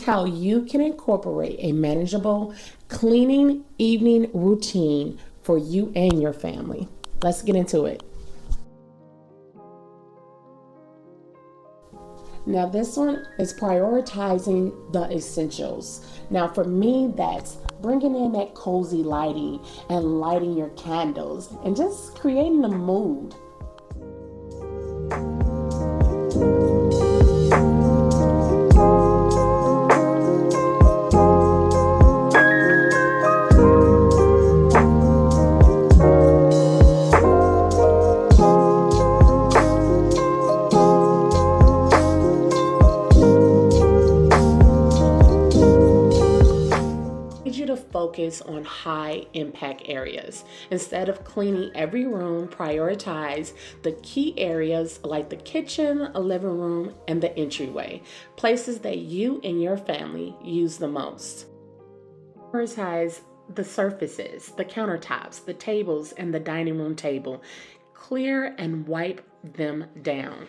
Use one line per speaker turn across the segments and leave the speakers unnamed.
Here's how you can incorporate a manageable cleaning evening routine for you and your family. Let's get into it. Now this one is prioritizing the essentials. Now for me, that's bringing in that cozy lighting and lighting your candles and just creating a mood. Focus on high impact areas. Instead of cleaning every room, prioritize the key areas like the kitchen, a living room, and the entryway, places that you and your family use the most. Prioritize the surfaces, the countertops, the tables, and the dining room table. Clear and wipe them down.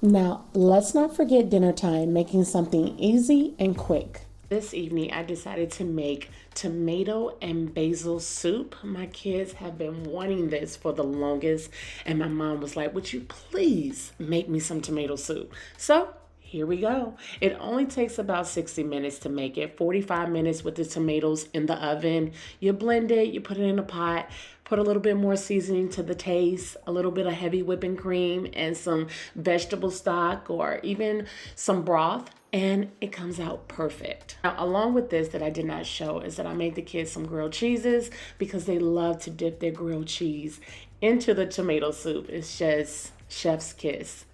Now, let's not forget dinner time, making something easy and quick. This evening, I decided to make tomato and basil soup. My kids have been wanting this for the longest, and my mom was like, would you please make me some tomato soup? So here we go. It only takes about 60 minutes to make it, 45 minutes with the tomatoes in the oven. You blend it, you put it in a pot, put a little bit more seasoning to the taste, a little bit of heavy whipping cream and some vegetable stock or even some broth, and it comes out perfect. Now, along with this that I did not show is that I made the kids some grilled cheeses because they love to dip their grilled cheese into the tomato soup. It's just chef's kiss.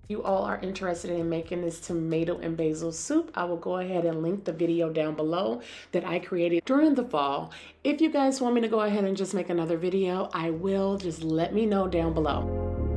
You all are interested in making this tomato and basil soup, I will go ahead and link the video down below that I created during the fall. If you guys want me to go ahead and just make another video, I will. Just let me know down below.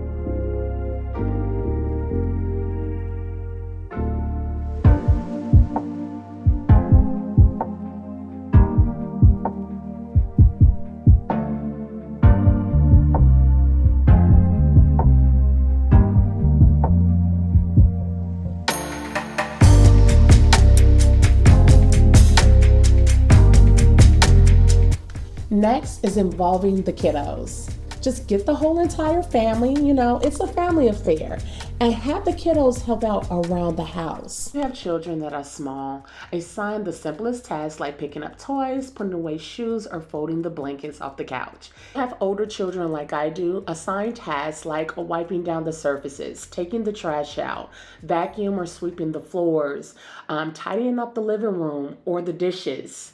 Next is involving the kiddos. Just get the whole entire family, it's a family affair, and have the kiddos help out around the house. If you have children that are small, assign the simplest tasks like picking up toys, putting away shoes, or folding the blankets off the couch. If you have older children like I do, assign tasks like wiping down the surfaces, taking the trash out, vacuum or sweeping the floors, tidying up the living room or the dishes.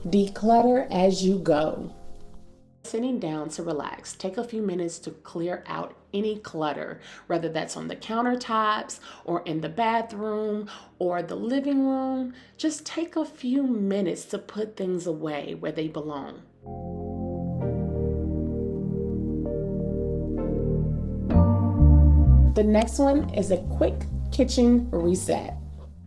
Declutter as you go. Sitting down to relax, take a few minutes to clear out any clutter, whether that's on the countertops or in the bathroom or the living room. Just take a few minutes to put things away where they belong. The next one is a quick kitchen reset.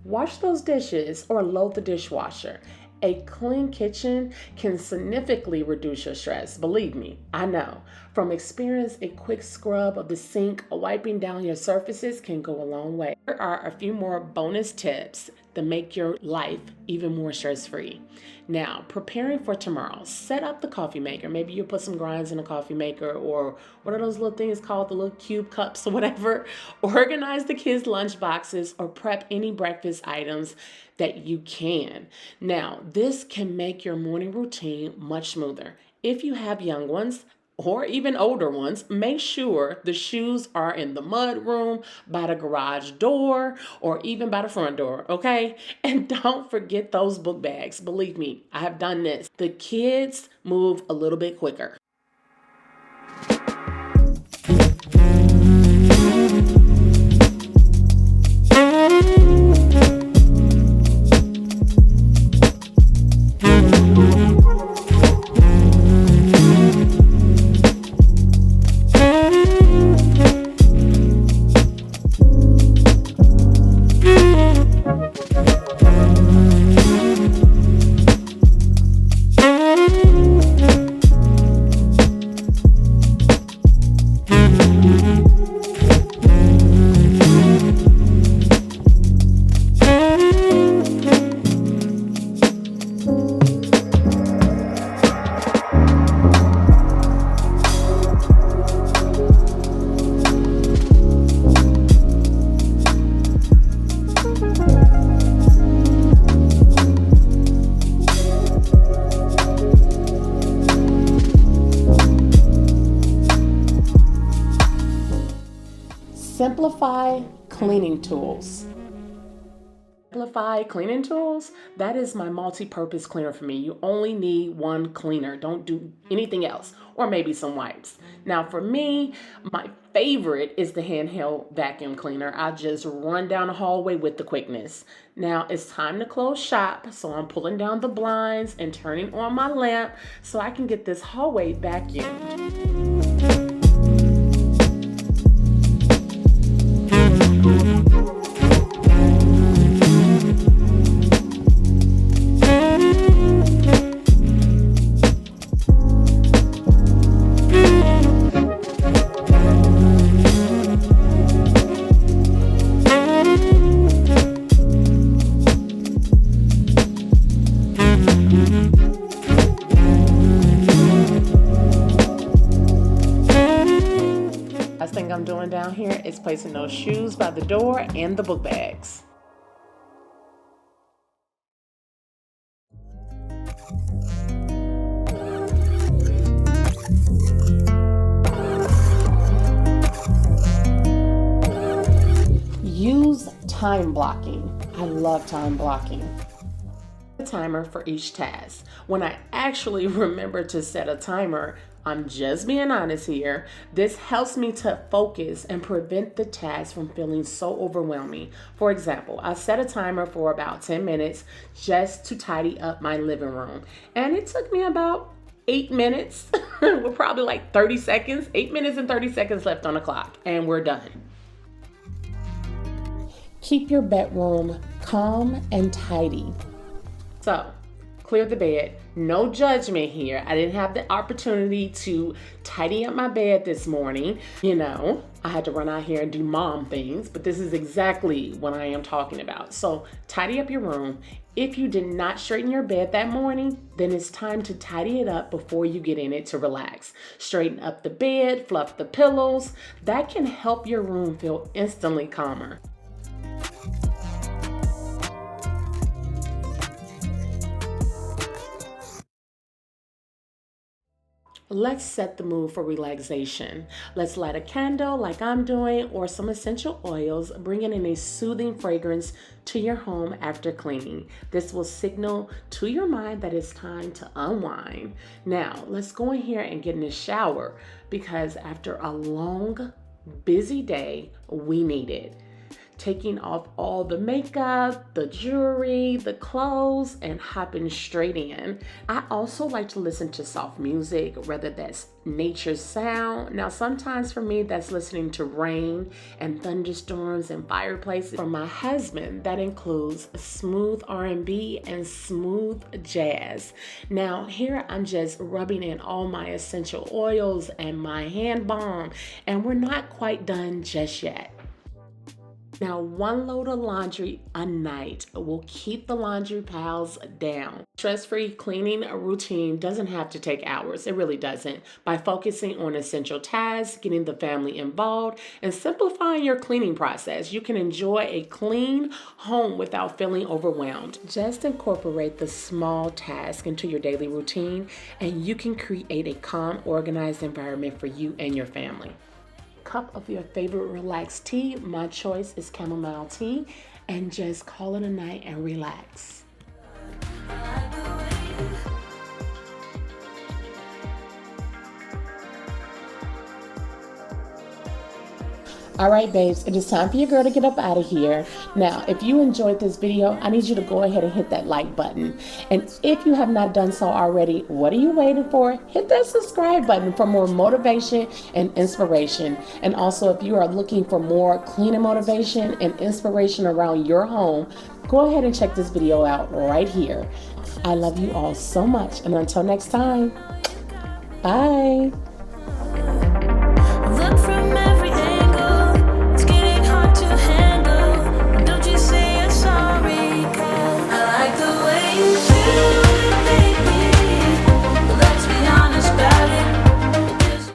Wash those dishes or load the dishwasher. A clean kitchen can significantly reduce your stress. Believe me, I know. From experience, a quick scrub of the sink, wiping down your surfaces can go a long way. Here are a few more bonus tips to make your life even more stress-free. Now, preparing for tomorrow, set up the coffee maker. Maybe you put some grinds in a coffee maker, or what are those little things called, the little cube cups or whatever. Organize the kids' lunch boxes or prep any breakfast items that you can. Now, this can make your morning routine much smoother. If you have young ones, or even older ones, make sure the shoes are in the mud room, by the garage door, or even by the front door, okay? And don't forget those book bags. Believe me, I have done this. The kids move a little bit quicker. Simplify cleaning tools. Simplify cleaning tools, that is my multi-purpose cleaner for me. You only need one cleaner. Don't do anything else, or maybe some wipes. Now for me, my favorite is the handheld vacuum cleaner. I just run down the hallway with the quickness. Now it's time to close shop, so I'm pulling down the blinds and turning on my lamp so I can get this hallway vacuumed. Last thing I'm doing down here is placing those shoes by the door and the book bags. Use time blocking. I love time blocking. A timer for each task. When I actually remember to set a timer, I'm just being honest here, this helps me to focus and prevent the task from feeling so overwhelming. For example, I set a timer for about 10 minutes just to tidy up my living room. And it took me about 8 minutes, we're probably like 30 seconds, 8 minutes and 30 seconds left on the clock, and we're done. Keep your bedroom calm and tidy. So, clear the bed. No judgment here. I didn't have the opportunity to tidy up my bed this morning. I had to run out here and do mom things, but this is exactly what I am talking about. So tidy up your room. If you did not straighten your bed that morning, then it's time to tidy it up before you get in it to relax. Straighten up the bed, fluff the pillows. That can help your room feel instantly calmer. Let's set the mood for relaxation. Let's light a candle like I'm doing, or some essential oils, bringing in a soothing fragrance to your home after cleaning. This will signal to your mind that it's time to unwind. Now, let's go in here and get in the shower, because after a long, busy day, we need it. Taking off all the makeup, the jewelry, the clothes, and hopping straight in. I also like to listen to soft music, whether that's nature's sound. Now, sometimes for me, that's listening to rain and thunderstorms and fireplaces. For my husband, that includes smooth R&B and smooth jazz. Now, here I'm just rubbing in all my essential oils and my hand balm, and we're not quite done just yet. Now, one load of laundry a night will keep the laundry piles down. Stress-free cleaning routine doesn't have to take hours. It really doesn't. By focusing on essential tasks, getting the family involved, and simplifying your cleaning process, you can enjoy a clean home without feeling overwhelmed. Just incorporate the small tasks into your daily routine, and you can create a calm, organized environment for you and your family. Cup of your favorite relaxed tea. My choice is chamomile tea, and just call it a night and relax. All right, babes, it is time for your girl to get up out of here. Now, if you enjoyed this video, I need you to go ahead and hit that like button. And if you have not done so already, what are you waiting for? Hit that subscribe button for more motivation and inspiration. And also, if you are looking for more cleaning motivation and inspiration around your home, go ahead and check this video out right here. I love you all so much. And until next time, bye.